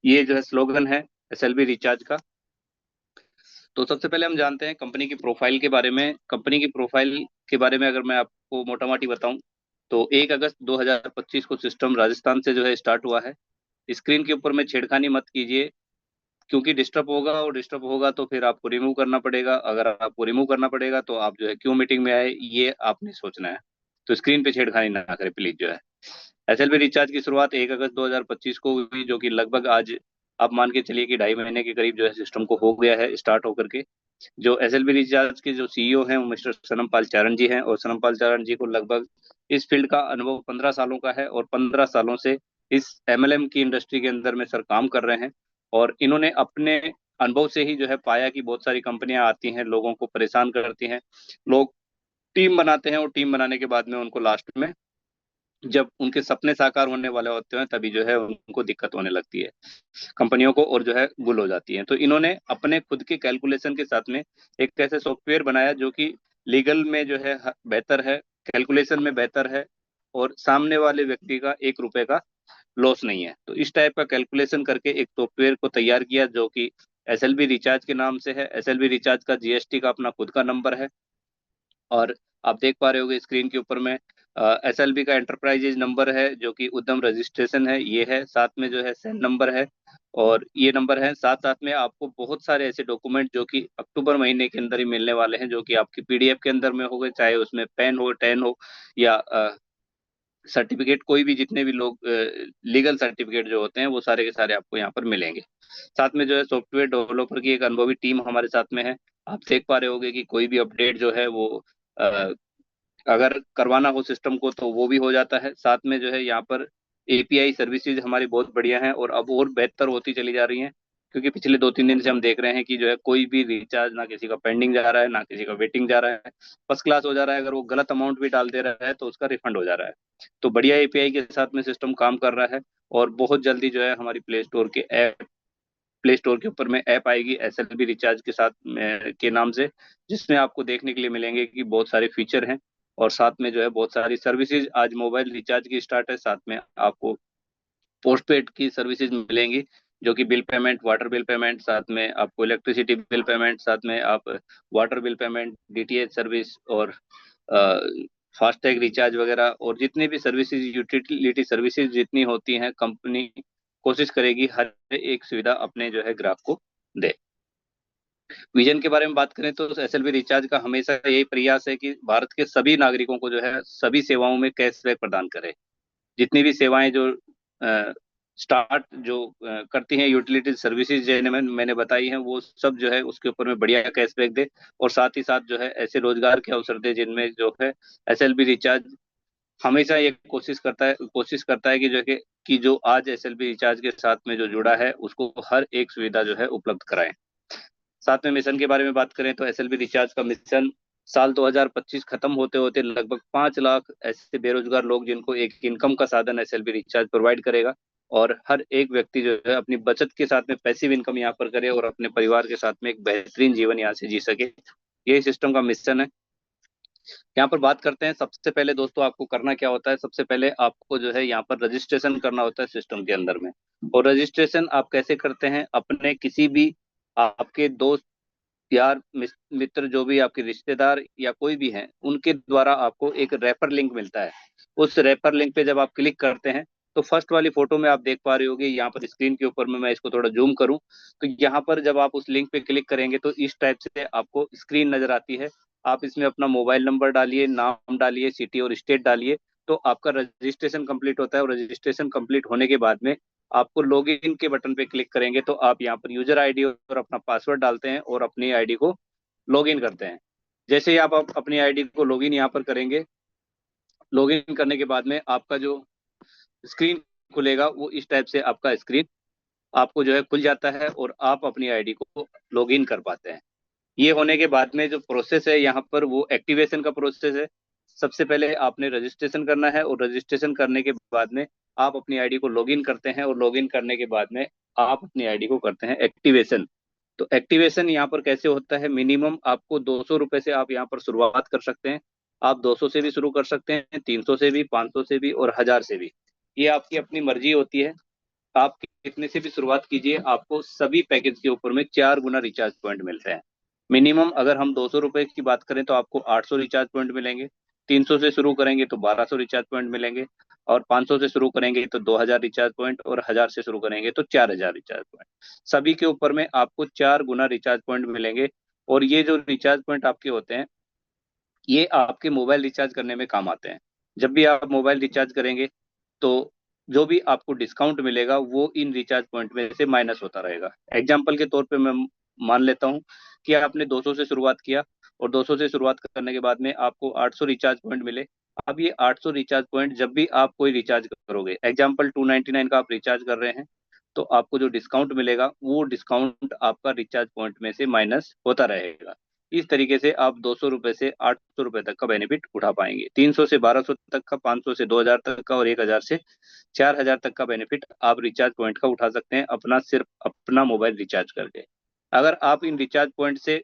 ये जो है स्लोगन है एसएलवी रिचार्ज का। तो सबसे पहले हम जानते हैं कंपनी की प्रोफाइल के बारे में। कंपनी की प्रोफाइल के बारे में अगर मैं आपको मोटा मोटी बताऊं तो 1 अगस्त 2025 को सिस्टम राजस्थान से जो है स्टार्ट हुआ है। स्क्रीन के ऊपर में छेड़खानी मत कीजिए, क्योंकि डिस्टर्ब होगा, और डिस्टर्ब होगा तो फिर आपको रिमूव करना पड़ेगा। अगर आपको रिमूव करना पड़ेगा तो आप जो है क्यों मीटिंग में आए, ये आपने सोचना है। तो स्क्रीन पे छेड़खानी ना करें प्लीज जो है। एसएलवी रिचार्ज की शुरुआत 1 अगस्त 2025 को हुई, जो कि लगभग आज आप मान के चलिए कि 2.5 महीने के करीब जो है सिस्टम को हो गया है स्टार्ट होकर के। जो एसएलवी रिचार्ज के जो सीईओ हैं वो मिस्टर सनमपाल चारण जी हैं, और सनमपाल चारण जी को लगभग इस फील्ड का अनुभव 15 सालों का है, और 15 सालों से इस एमएलएम की इंडस्ट्री के अंदर में सर काम कर रहे हैं। और इन्होंने अपने अनुभव से ही जो है पाया कि बहुत सारी कंपनियां आती हैं, लोगों को परेशान करती हैं। लोग टीम बनाते हैं, और टीम बनाने के बाद में उनको लास्ट में जब उनके सपने साकार होने वाले होते हैं तभी जो है उनको दिक्कत होने लगती है कंपनियों को, और जो है गुल हो जाती है। तो इन्होंने अपने खुद के कैलकुलेशन के साथ में एक ऐसे सॉफ्टवेयर बनाया जो कि लीगल में जो है बेहतर है, कैलकुलेशन में बेहतर है, और सामने वाले व्यक्ति का 1 रुपए का लॉस नहीं है। तो इस टाइप का कैलकुलेशन करके एक सॉफ्टवेयर को तैयार किया, जो कि एसएलवी रिचार्ज के नाम से है। एसएलवी रिचार्ज का जीएसटी का अपना खुद का नंबर है। और आप देख पा रहे होगे स्क्रीन के ऊपर में एसएलबी का एंटरप्राइजेज नंबर है, जो कि उद्यम रजिस्ट्रेशन है, ये है। साथ में जो है सेन नंबर है, और ये नंबर है। साथ साथ में आपको बहुत सारे ऐसे डॉक्यूमेंट जो कि अक्टूबर महीने के अंदर ही मिलने वाले हैं, जो कि आपकी पीडीएफ के अंदर में होंगे, चाहे उसमें पेन हो, टेन हो, या सर्टिफिकेट, कोई भी, जितने भी लोग लीगल सर्टिफिकेट जो होते हैं वो सारे के सारे आपको यहाँ पर मिलेंगे। साथ में जो है सॉफ्टवेयर डेवलपर की एक अनुभवी टीम हमारे साथ में है। आप देख पा रहे होगे कि कोई भी अपडेट जो है वो अ, अगर करवाना हो सिस्टम को तो वो भी हो जाता है। साथ में जो है यहाँ पर एपीआई सर्विसेज हमारी बहुत बढ़िया हैं, और अब और बेहतर होती चली जा रही हैं, क्योंकि पिछले 2-3 दिन से हम देख रहे हैं कि जो है कोई भी रिचार्ज ना किसी का पेंडिंग जा रहा है, ना किसी का वेटिंग जा रहा है, फर्स्ट क्लास हो जा रहा है। अगर वो गलत अमाउंट भी डाल दे रहा है तो उसका रिफंड हो जा रहा है। तो बढ़िया एपीआई के साथ में सिस्टम काम कर रहा है। और बहुत जल्दी जो है हमारी प्ले स्टोर के ऊपर में ऐप आएगी एसएलबी रिचार्ज के साथ के नाम से, जिसमें आपको देखने के लिए मिलेंगे कि बहुत सारे फीचर हैं, और साथ में जो है बहुत सारी सर्विसेज आज मोबाइल रिचार्ज की स्टार्ट है। साथ में आपको पोस्ट पेड की सर्विसेज मिलेंगी, जो कि bill payment, water bill payment, साथ में आपको इलेक्ट्रिसिटी बिल पेमेंट, साथ में आप water bill payment, DTH service, और फास्टैग रिचार्ज वगैरह, और जितनी भी सर्विसेज, यूटिलिटी सर्विसेज जितनी होती हैं, कंपनी कोशिश करेगी हर एक सुविधा अपने जो है ग्राहक को दे। विजन के बारे में बात करें तो एसएलवी रिचार्ज का हमेशा यही प्रयास है कि भारत के सभी नागरिकों को जो है सभी सेवाओं में कैशबैक प्रदान करे। जितनी भी सेवाएं जो स्टार्ट जो करती हैं यूटिलिटी सर्विसेज जो मैंने बताई हैं, वो सब जो है उसके ऊपर में बढ़िया कैशबैक दे। और साथ ही साथ जो है ऐसे रोजगार के अवसर दे जिनमें जो है एसएलबी रिचार्ज हमेशा ये कोशिश करता है कि जो आज एसएलबी रिचार्ज के साथ में जो जुड़ा है उसको हर एक सुविधा जो है उपलब्ध कराएं। साथ में मिशन के बारे में बात करें तो एसएलबी रिचार्ज का मिशन साल 2025 खत्म होते होते लगभग 5 लाख ऐसे बेरोजगार लोग जिनको एक इनकम का साधन एसएलबी रिचार्ज प्रोवाइड करेगा। और हर एक व्यक्ति जो है अपनी बचत के साथ में पैसिव इनकम यहाँ पर करे, और अपने परिवार के साथ में एक बेहतरीन जीवन यहाँ से जी सके। यही सिस्टम का मिशन है। यहाँ पर बात करते हैं। सबसे पहले दोस्तों आपको करना क्या होता है, सबसे पहले आपको जो है यहाँ पर रजिस्ट्रेशन करना होता है सिस्टम के अंदर में। और रजिस्ट्रेशन आप कैसे करते हैं, अपने किसी भी आपके दोस्त, यार, मित्र, जो भी आपके रिश्तेदार या कोई भी हैं, उनके द्वारा आपको एक रेफर लिंक मिलता है। उस रेफर लिंक पे जब आप क्लिक करते हैं तो फर्स्ट वाली फोटो में आप देख पा रहे होगे यहाँ पर स्क्रीन के ऊपर में, मैं इसको थोड़ा जूम करूं तो यहाँ पर जब आप उस लिंक पे क्लिक करेंगे तो इस टाइप से आपको स्क्रीन नजर आती है। आप इसमें अपना मोबाइल नंबर डालिए, नाम डालिए, सिटी और स्टेट डालिए, तो आपका रजिस्ट्रेशन कंप्लीट होता है। और रजिस्ट्रेशन कंप्लीट होने के बाद में आपको लॉगिन के बटन पे क्लिक करेंगे तो आप यहाँ पर यूजर आईडी और अपना पासवर्ड डालते हैं और अपनी आईडी को लॉगिन करते हैं। जैसे ही आप अपनी आईडी को लॉगिन यहाँ पर करेंगे, लॉगिन करने के बाद में आपका जो स्क्रीन खुलेगा वो इस टाइप से आपका स्क्रीन आपको जो है खुल जाता है, और आप अपनी आईडी को लॉगिन कर पाते हैं। ये होने के बाद में जो प्रोसेस है यहाँ पर वो एक्टिवेशन का प्रोसेस है। सबसे पहले आपने रजिस्ट्रेशन करना है, और रजिस्ट्रेशन करने के बाद में आप अपनी आईडी को लॉगिन करते हैं, और लॉगिन करने के बाद में आप अपनी आईडी को करते हैं एक्टिवेशन। तो एक्टिवेशन यहाँ पर कैसे होता है, मिनिमम आपको 200 रुपए से आप यहाँ पर शुरुआत कर सकते हैं। आप 200 से भी शुरू कर सकते हैं, 300 से भी, 500 से भी, और 1000 से भी। ये आपकी अपनी मर्जी होती है। आप कितने से भी शुरुआत कीजिए, आपको सभी पैकेज के ऊपर में 4 गुना रिचार्ज पॉइंट मिलते हैं। मिनिमम अगर हम 200 रुपए की बात करें तो आपको 800 रिचार्ज पॉइंट मिलेंगे। 300 से शुरू करेंगे तो 1200 रिचार्ज पॉइंट मिलेंगे। और 500 से शुरू करेंगे तो 2000 रिचार्ज पॉइंट, और 1000 से शुरू करेंगे तो 4000 रिचार्ज पॉइंट। सभी के ऊपर में आपको 4 गुना रिचार्ज पॉइंट मिलेंगे। और ये जो रिचार्ज पॉइंट आपके होते हैं, ये आपके मोबाइल रिचार्ज करने में काम आते हैं। जब भी आप मोबाइल रिचार्ज करेंगे तो जो भी आपको डिस्काउंट मिलेगा वो इन रिचार्ज पॉइंट में से माइनस होता रहेगा। एग्जाम्पल के तौर पे मैं मान लेता हूँ कि आपने 200 से शुरुआत किया, और 200 से शुरुआत करने के बाद में आपको 800 रिचार्ज पॉइंट मिले। अब ये 800 रिचार्ज पॉइंट जब भी आप कोई रिचार्ज करोगे, एग्जाम्पल 299 का आप रिचार्ज कर रहे हैं, तो आपको जो डिस्काउंट मिलेगा वो डिस्काउंट आपका रिचार्ज पॉइंट में से माइनस होता रहेगा। इस तरीके से आप 200 रुपए से 800 रुपए तक का बेनिफिट उठा पाएंगे। 300 से 1200 तक का, 500 से 2000 तक का, और 1000 से 4000 तक का बेनिफिट आप रिचार्ज पॉइंट का उठा सकते हैं, अपना सिर्फ अपना मोबाइल रिचार्ज करके। अगर आप इन रिचार्ज पॉइंट से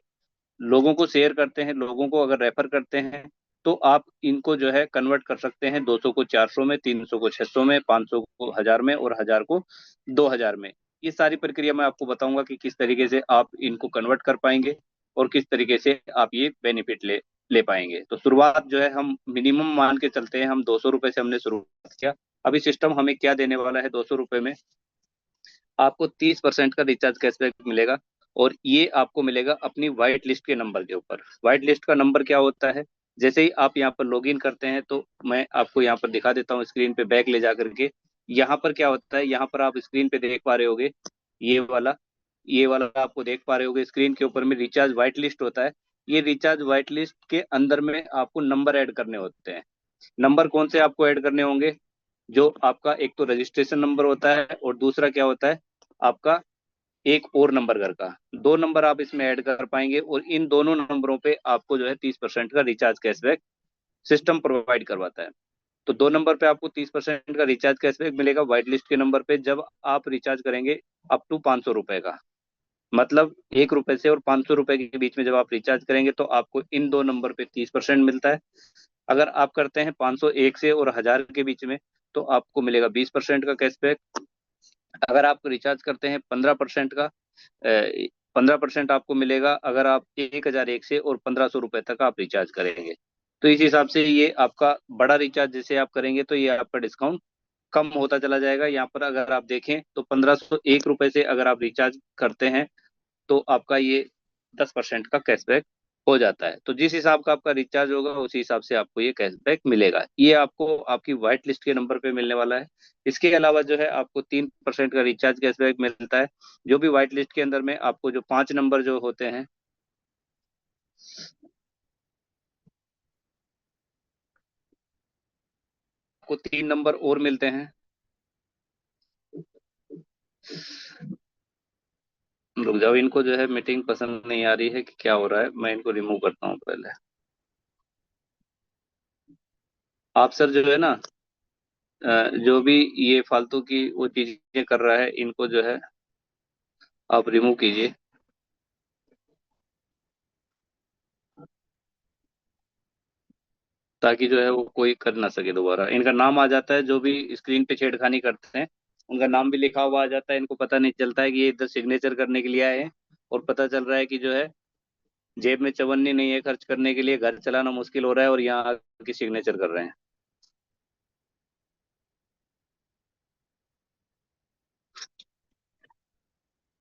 लोगों को शेयर करते हैं, लोगों को अगर रेफर करते हैं, तो आप इनको जो है कन्वर्ट कर सकते हैं, 200 को 400 में, 300 को 600 में, 500 को 1000 में, और 1000 को 2000 में। ये सारी प्रक्रिया मैं आपको बताऊंगा कि किस तरीके से आप इनको कन्वर्ट कर पाएंगे और किस तरीके से आप ये बेनिफिट ले ले पाएंगे। तो शुरुआत जो है हम मिनिमम मान के चलते हैं, हम 200 रुपए से हमने शुरुआत किया। अभी सिस्टम हमें क्या देने वाला है, 200 रुपए में आपको 30% का रिचार्ज कैशबैक मिलेगा। और ये आपको मिलेगा अपनी व्हाइट लिस्ट के नंबर के ऊपर। व्हाइट लिस्ट का नंबर क्या होता है, जैसे ही आप यहाँ पर लॉगिन करते हैं, तो मैं आपको यहाँ पर दिखा देता हूँ स्क्रीन पे बैक ले जा करके। यहाँ पर क्या होता है, यहाँ पर आप स्क्रीन पे देख पा रहे होगे, ये वाला ये वाला आपको देख पा रहे होगे स्क्रीन के ऊपर में रिचार्ज व्हाइट लिस्ट होता है। ये रिचार्ज व्हाइट लिस्ट के अंदर में आपको नंबर ऐड करने होते हैं। नंबर कौन से आपको ऐड करने होंगे, जो आपका एक तो रजिस्ट्रेशन नंबर होता है, और दूसरा क्या होता है आपका एक और नंबर घर का। 2 नंबर आप इसमें ऐड कर पाएंगे, और इन दोनों नंबरों पे आपको जो है 30% का रिचार्ज कैशबैक सिस्टम प्रोवाइड करवाता है। तो 2 नंबर पे आपको 30% का रिचार्ज कैशबैक मिलेगा व्हाइट लिस्ट के नंबर पे, जब आप रिचार्ज करेंगे अप टू 500 रुपए का। मतलब 1 रुपए से और 500 रुपए के बीच में जब आप रिचार्ज करेंगे तो आपको इन 2 नंबर पे 30% मिलता है। अगर आप करते हैं 501 से और 1000 के बीच में, तो आपको मिलेगा 20% का कैशबैक। अगर आप रिचार्ज करते हैं 15% का, 15% आपको मिलेगा अगर आप 1001 से और 1500 रुपए तक आप रिचार्ज करेंगे। तो इस हिसाब से ये आपका बड़ा रिचार्ज जैसे आप करेंगे तो ये आपका डिस्काउंट कम होता चला जाएगा। यहाँ पर अगर आप देखें तो 1501 रुपए से अगर आप रिचार्ज करते हैं तो आपका ये 10% का कैशबैक हो जाता है। तो जिस हिसाब का आपका रिचार्ज होगा उसी हिसाब से आपको ये कैशबैक मिलेगा। ये आपको आपकी व्हाइट लिस्ट के नंबर पे मिलने वाला है। इसके अलावा जो है आपको 3% का रिचार्ज कैशबैक मिलता है। जो भी व्हाइट लिस्ट के अंदर में आपको जो 5 नंबर जो होते हैं, आपको 3 नंबर और मिलते हैं। रुक जाओ, इनको जो है मीटिंग पसंद नहीं आ रही है कि क्या हो रहा है, मैं इनको रिमूव करता हूँ पहले। आप सर जो है ना, जो भी ये फालतू की वो चीजें कर रहा है, इनको जो है आप रिमूव कीजिए, ताकि जो है वो कोई कर ना सके दोबारा। इनका नाम आ जाता है, जो भी स्क्रीन पे छेड़खानी करते हैं उनका नाम भी लिखा हुआ आ जाता है। इनको पता नहीं चलता है कि ये इधर सिग्नेचर करने के लिए आए हैं, और पता चल रहा है कि जो है जेब में चवन्नी नहीं है खर्च करने के लिए, घर चलाना मुश्किल हो रहा है, और यहाँ आके सिग्नेचर कर रहे हैं।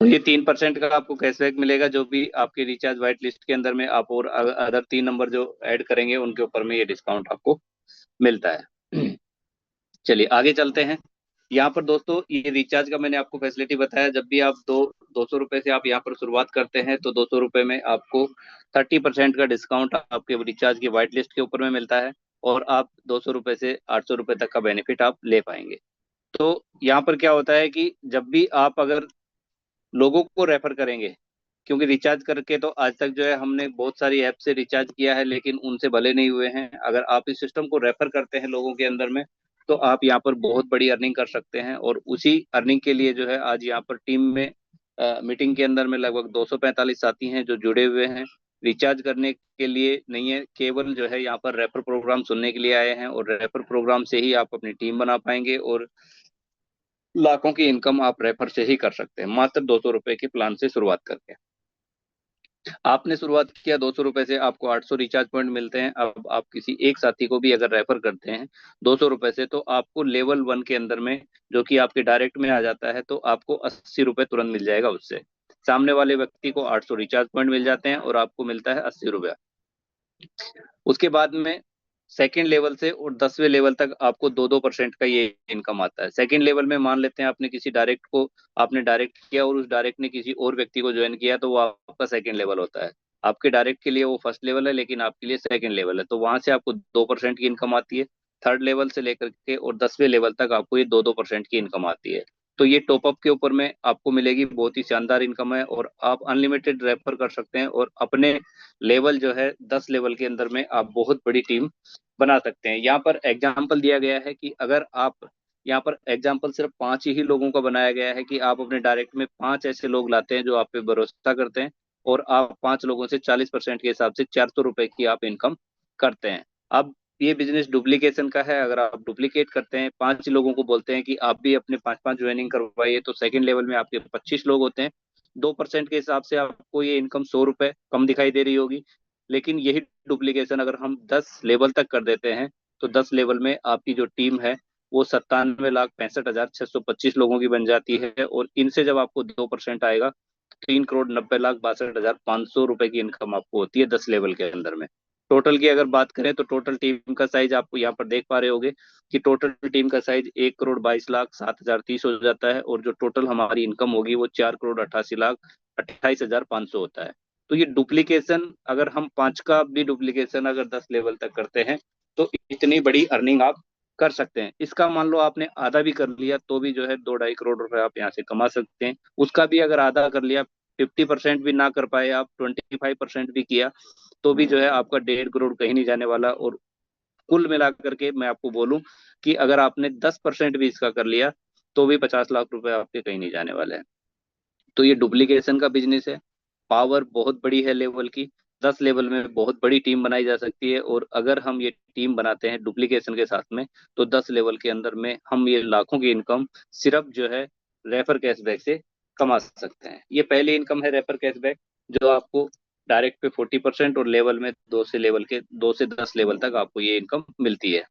तो ये 3% का आपको कैशबैक मिलेगा, जो भी आपके रिचार्ज व्हाइट लिस्ट के अंदर में आप और अदर 3 नंबर जो ऐड करेंगे उनके ऊपर में ये डिस्काउंट आपको मिलता है। चलिए आगे चलते हैं। यहाँ पर दोस्तों ये रिचार्ज का मैंने आपको फैसिलिटी बताया। जब भी आप 200 रुपए से आप यहाँ पर शुरुआत करते हैं तो 200 रुपए में आपको 30% का डिस्काउंट आपके रिचार्ज की व्हाइट लिस्ट के ऊपर में मिलता है, और आप 200 रुपए से 800 रुपए तक का बेनिफिट आप ले पाएंगे। तो यहाँ पर क्या होता है कि जब भी आप अगर लोगों को रेफर करेंगे, क्योंकि रिचार्ज करके तो आज तक जो है हमने बहुत सारी ऐप से रिचार्ज किया है लेकिन उनसे भले नहीं हुए हैं। अगर आप इस सिस्टम को रेफर करते हैं लोगों के अंदर में, तो आप यहाँ पर बहुत बड़ी अर्निंग कर सकते हैं। और उसी अर्निंग के लिए जो है आज यहाँ पर टीम में मीटिंग के अंदर में लगभग 245 साथी हैं जो जुड़े हुए हैं। रिचार्ज करने के लिए नहीं है, केवल जो है यहाँ पर रेफर प्रोग्राम सुनने के लिए आए हैं, और रेफर प्रोग्राम से ही आप अपनी टीम बना पाएंगे और लाखों की इनकम आप रेफर से ही कर सकते हैं, मात्र 200 रुपए के प्लान से शुरुआत करके। आपने शुरुआत किया 200 रुपए से, आपको 800 रिचार्ज पॉइंट मिलते हैं। अब आप किसी एक साथी को भी अगर रेफर करते हैं 200 रुपए से, तो आपको लेवल 1 के अंदर में, जो कि आपके डायरेक्ट में आ जाता है, तो आपको 80 रुपए तुरंत मिल जाएगा उससे। सामने वाले व्यक्ति को 800 रिचार्ज पॉइंट मिल जाते हैं और आपको मिलता है 80 रुपया। उसके बाद में सेकंड लेवल से और 10वें लेवल तक आपको 2-2% का ये इनकम आता है। सेकंड लेवल में मान लेते हैं आपने किसी डायरेक्ट को, आपने डायरेक्ट किया और उस डायरेक्ट ने किसी और व्यक्ति को ज्वाइन किया, तो वो आपका सेकंड लेवल होता है। आपके डायरेक्ट के लिए वो फर्स्ट लेवल है, लेकिन आपके लिए सेकंड लेवल है, तो वहां से आपको 2% की इनकम आती है। थर्ड लेवल से लेकर के और 10वें लेवल तक आपको ये 2-2% की इनकम आती है। तो ये टॉपअप के ऊपर में आपको मिलेगी, बहुत ही शानदार इनकम है, और आप अनलिमिटेड रेफर कर सकते हैं, और अपने लेवल जो है 10 लेवल के अंदर में आप बहुत बड़ी टीम बना सकते हैं। यहाँ पर एग्जाम्पल दिया गया है कि अगर आप, यहाँ पर एग्जाम्पल सिर्फ 5 ही लोगों का बनाया गया है, कि आप अपने डायरेक्ट में 5 ऐसे लोग लाते हैं जो आप पे भरोसा करते हैं, और आप 5 लोगों से 40% के हिसाब से 400 रुपए की आप इनकम करते हैं। अब ये बिजनेस डुप्लीकेशन का है। अगर आप डुप्लीकेट करते हैं, 5 लोगों को बोलते हैं कि आप भी अपने 5-5 ज्वाइनिंग करवाइए, तो सेकंड लेवल में आपके 25 लोग होते हैं। 2% के हिसाब से आपको ये इनकम 100 रुपए कम दिखाई दे रही होगी। लेकिन यही डुप्लीकेशन अगर हम 10 लेवल तक कर देते हैं, तो 10 लेवल में आपकी जो टीम है वो 97,65,625 लोगों की बन जाती है, और इनसे जब आपको 2% आएगा, 3,90,62,500 रुपए की इनकम आपको होती है 10 लेवल के अंदर में। टोटल की अगर बात करें, तो टोटल टीम का साइज आपको यहाँ पर देख पा रहे होगे कि टोटल टीम का साइज 1,22,07,030 हो जाता है, और जो टोटल हमारी इनकम होगी वो 4,88,28,500 होता है। तो ये डुप्लीकेशन, अगर हम 5 का भी डुप्लीकेशन अगर 10 लेवल तक करते हैं, तो इतनी बड़ी अर्निंग आप कर सकते हैं। इसका मान लो आपने आधा भी कर लिया, तो भी जो है 2-2.5 करोड़ रुपए आप यहाँ से कमा सकते हैं। उसका भी अगर आधा कर लिया, 50% भी ना कर पाए आप, 25% भी किया, तो भी जो है आपका 1.5 करोड़ कहीं नहीं जाने वाला। और कुल मिलाकर के मैं आपको बोलूं कि अगर आपने 10% भी इसका कर लिया, तो भी 50 लाख रुपए आपके कहीं नहीं जाने वाले हैं। तो ये डुप्लीकेशन का बिजनेस है। पावर बहुत बड़ी है लेवल की। 10 लेवल में बहुत बड़ी टीम बनाई जा सकती है, और अगर हम ये टीम बनाते हैं डुप्लीकेशन के साथ में, तो 10 लेवल के अंदर में हम ये लाखों की इनकम सिर्फ जो है रेफर कैशबैक से कमा सकते हैं। ये पहली इनकम है रेफर कैशबैक, जो आपको डायरेक्ट पे 40% और लेवल में 2 से 10 लेवल तक आपको ये इनकम मिलती है।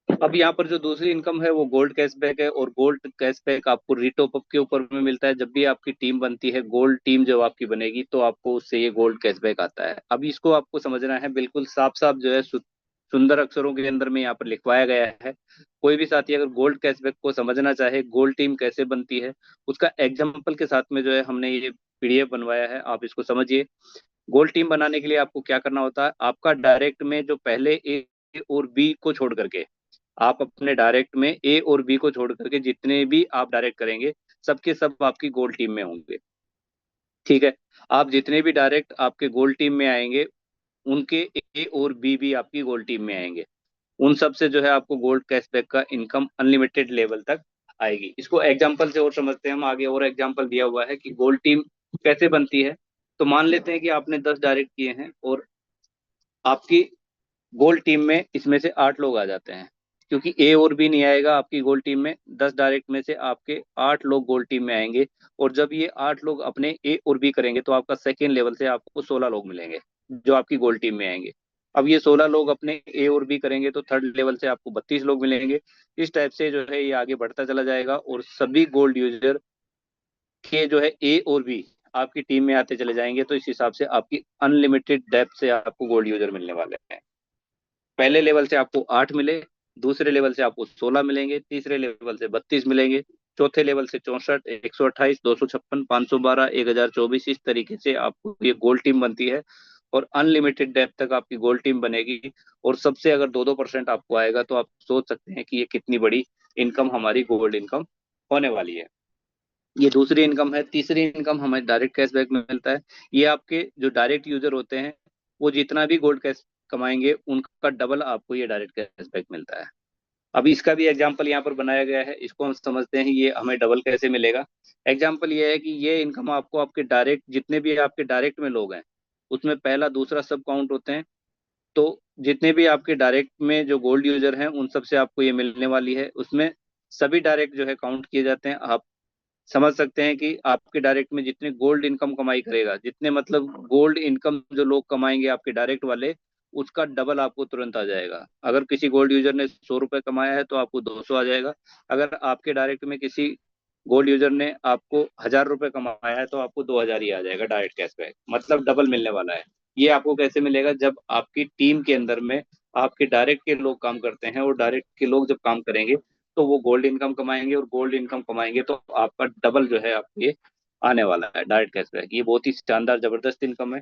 अब यहाँ पर जो दूसरी इनकम है वो गोल्ड कैशबैक है, और गोल्ड कैशबैक आपको रीटॉप अप के ऊपर में मिलता है। जब भी आपकी टीम बनती है, गोल्ड टीम जब आपकी बनेगी, तो आपको उससे ये गोल्ड कैशबैक आता है। अब इसको आपको समझना है, बिल्कुल साफ साफ जो है सुंदर अक्षरों के अंदर में यहाँ पर लिखवाया गया है। कोई भी साथी अगर गोल्ड कैशबैक को समझना चाहे, गोल्ड टीम कैसे बनती है, उसका एग्जाम्पल के साथ में जो है हमने ये पीडीएफ बनवाया है, आप इसको समझिए। गोल्ड टीम बनाने के लिए आपको क्या करना होता है, आपका डायरेक्ट में जो पहले ए और बी को छोड़ करके, आप अपने डायरेक्ट में ए और बी को छोड़ करके जितने भी आप डायरेक्ट करेंगे, सबके सब आपकी गोल्ड टीम में होंगे। ठीक है। आप जितने भी डायरेक्ट आपके गोल्ड टीम में आएंगे, उनके ए और बी भी आपकी गोल्ड टीम में आएंगे। उन सब से जो है आपको गोल्ड कैशबैक का इनकम अनलिमिटेड लेवल तक आएगी। इसको एग्जाम्पल से और समझते हैं हम आगे। और एग्जाम्पल दिया हुआ है कि गोल्ड टीम कैसे बनती है। तो मान लेते हैं कि आपने 10 डायरेक्ट किए हैं, और आपकी गोल्ड टीम में इसमें से 8 लोग आ जाते हैं, क्योंकि ए और बी नहीं आएगा आपकी गोल्ड टीम में। 10 डायरेक्ट में से आपके 8 लोग गोल्ड टीम में आएंगे, और जब ये 8 लोग अपने ए और बी करेंगे, तो आपका सेकेंड लेवल से आपको 16 लोग मिलेंगे जो आपकी गोल्ड टीम में आएंगे। अब ये 16 लोग अपने ए और बी करेंगे, तो थर्ड लेवल से आपको 32 लोग मिलेंगे। इस टाइप से जो है ये आगे बढ़ता चला जाएगा, और सभी गोल्ड यूजर के जो है ए और बी आपकी टीम में आते चले जाएंगे, तो इस हिसाब से आपकी अनलिमिटेड डेप्थ से आपको गोल्ड यूजर मिलने वाले हैं। पहले लेवल से आपको 8 मिले, दूसरे लेवल से आपको 16 मिलेंगे, तीसरे लेवल से 32 मिलेंगे, चौथे लेवल से 64, 128, 256, 512, 1024, इस तरीके से आपको ये गोल्ड टीम बनती है। और अनलिमिटेड डेप्थ तक आपकी गोल्ड टीम बनेगी। और सबसे अगर 2-2% आपको आएगा, तो आप सोच सकते हैं कि ये कितनी बड़ी इनकम हमारी गोल्ड इनकम होने वाली है। ये दूसरी इनकम है। तीसरी इनकम हमें डायरेक्ट कैशबैक में मिलता है। ये आपके जो डायरेक्ट यूजर होते हैं, वो जितना भी गोल्ड कैश कमाएंगे, उनका डबल आपको ये डायरेक्ट कैशबैक मिलता है। अभी इसका भी एग्जाम्पल यहाँ पर बनाया गया है, इसको हम समझते हैं ये हमें डबल कैसे मिलेगा। एग्जाम्पल ये है कि ये इनकम आपको आपके डायरेक्ट, जितने भी आपके डायरेक्ट में लोग हैं, उसमें पहला दूसरा सब काउंट होते हैं। तो जितने भी आपके डायरेक्ट में जो गोल्ड यूजर हैं, उन सब से आपको ये मिलने वाली है। उसमें सभी डायरेक्ट जो है काउंट किए जाते हैं। आप समझ सकते हैं कि आपके डायरेक्ट में जितने गोल्ड इनकम कमाई करेगा, जितने मतलब गोल्ड इनकम जो लोग कमाएंगे आपके डायरेक्ट वाले, उसका डबल आपको तुरंत आ जाएगा। अगर किसी गोल्ड यूजर ने 100 रुपये कमाया है तो आपको 200 आ जाएगा। अगर आपके डायरेक्ट में किसी गोल्ड यूजर ने आपको 1,000 रुपये कमाया है तो आपको 2,000 ही आ जाएगा डायरेक्ट कैशबैक, मतलब डबल मिलने वाला है। ये आपको कैसे मिलेगा? जब आपकी टीम के अंदर में आपके डायरेक्ट के लोग काम करते हैं, और डायरेक्ट के लोग जब काम करेंगे तो वो गोल्ड इनकम कमाएंगे, और गोल्ड इनकम कमाएंगे तो आपका डबल जो है आपको ये आने वाला है डायरेक्ट कैशबैक। ये बहुत ही शानदार जबरदस्त इनकम है।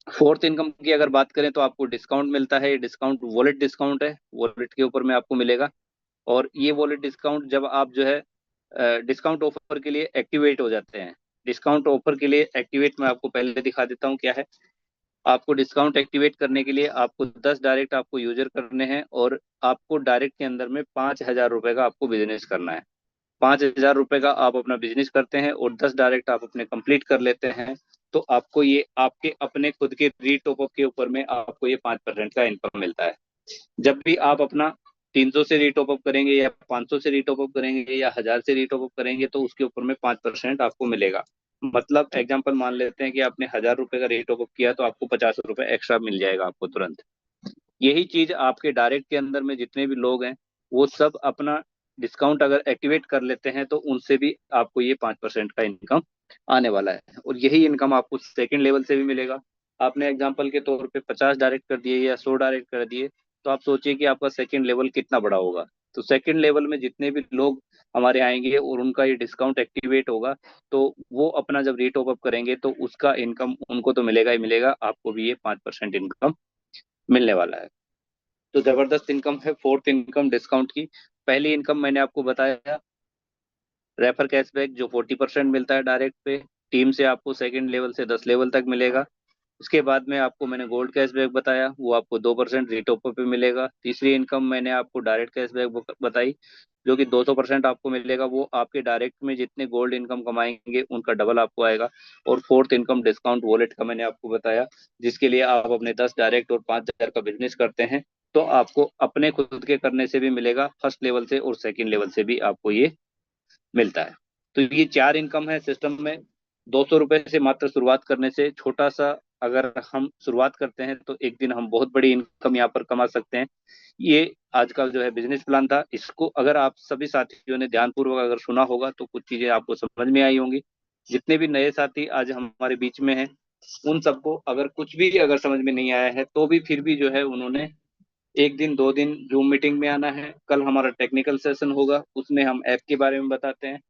फोर्थ इनकम की अगर बात करें तो आपको डिस्काउंट मिलता है। ये डिस्काउंट वॉलेट डिस्काउंट है, वॉलेट के ऊपर में आपको मिलेगा। और ये वॉलेट डिस्काउंट जब आप जो है डिस्काउंट ऑफर के लिए एक्टिवेट हो जाते हैं। डिस्काउंट ऑफर के लिए एक्टिवेट मैं आपको पहले दिखा देता हूँ क्या है। आपको डिस्काउंट एक्टिवेट करने के लिए आपको 10 डायरेक्ट आपको यूजर करने हैं, और आपको डायरेक्ट के अंदर में 5,000 रुपए का आपको बिजनेस करना है। 5,000 रुपए का आप अपना बिजनेस करते हैं और 10 डायरेक्ट आप अपने कंप्लीट कर लेते हैं, तो आपको ये आपके अपने खुद के रीटॉप अप के ऊपर में आपको ये 5% का इनकम मिलता है। जब भी आप अपना 300 से रीटॉप अप करेंगे, या 500 से रीटॉप अप करेंगे, या 1,000 से रीटॉप अप करेंगे, तो उसके ऊपर में 5% आपको मिलेगा। मतलब एग्जाम्पल मान लेते हैं कि आपने 1,000 रुपए का रीटॉप अप किया, तो आपको 50 रुपए एक्स्ट्रा मिल जाएगा आपको तुरंत। यही चीज आपके डायरेक्ट के अंदर में जितने भी लोग हैं, वो सब अपना डिस्काउंट अगर एक्टिवेट कर लेते हैं, तो उनसे भी आपको ये 5% का इनकम आने वाला है। और यही इनकम आपको सेकंड लेवल से भी मिलेगा। आपने एग्जाम्पल के तौर पे 50 डायरेक्ट कर दिए या 100 डायरेक्ट कर दिए, तो आप सोचिए कि आपका सेकंड लेवल कितना बड़ा होगा। तो सेकंड लेवल में जितने भी लोग हमारे आएंगे और उनका ये डिस्काउंट एक्टिवेट होगा, तो वो अपना जब रीटॉप अप करेंगे तो उसका इनकम उनको तो मिलेगा ही मिलेगा, आपको भी ये 5% इनकम मिलने वाला है। तो जबरदस्त इनकम है फोर्थ इनकम डिस्काउंट की। पहली इनकम मैंने आपको बताया, रेफर कैशबैक, जो 40% मिलता है डायरेक्ट पे। टीम से आपको सेकंड लेवल से 10 लेवल तक मिलेगा। उसके बाद में आपको मैंने गोल्ड कैशबैक बताया, वो आपको 2% रिटॉप पे मिलेगा। तीसरी इनकम मैंने आपको डायरेक्ट कैशबैक बताई, जो कि 200% आपको मिलेगा। वो आपके डायरेक्ट में जितने गोल्ड इनकम कमाएंगे उनका डबल आपको आएगा। और फोर्थ इनकम डिस्काउंट वॉलेट का मैंने आपको बताया, जिसके लिए आप अपने 10 डायरेक्ट और 5,000 का बिजनेस करते हैं, तो आपको अपने खुद के करने से भी मिलेगा, फर्स्ट लेवल से और सेकेंड लेवल से भी आपको ये मिलता है। तो ये चार इनकम है सिस्टम में। 200 रुपए से मात्र शुरुआत करने से, छोटा सा अगर हम शुरुआत करते हैं, तो एक दिन हम बहुत बड़ी इनकम यहाँ पर कमा सकते हैं। ये आज का जो है बिजनेस प्लान था। इसको अगर आप सभी साथियों ने ध्यानपूर्वक अगर सुना होगा तो कुछ चीजें आपको समझ में आई होंगी। जितने भी नए साथी आज हमारे बीच में हैं, उन सबको अगर कुछ भी अगर समझ में नहीं आया है, तो भी फिर भी जो है उन्होंने एक दिन 2 दिन जूम मीटिंग में आना है। कल हमारा टेक्निकल सेशन होगा, उसमें हम ऐप के बारे में बताते हैं।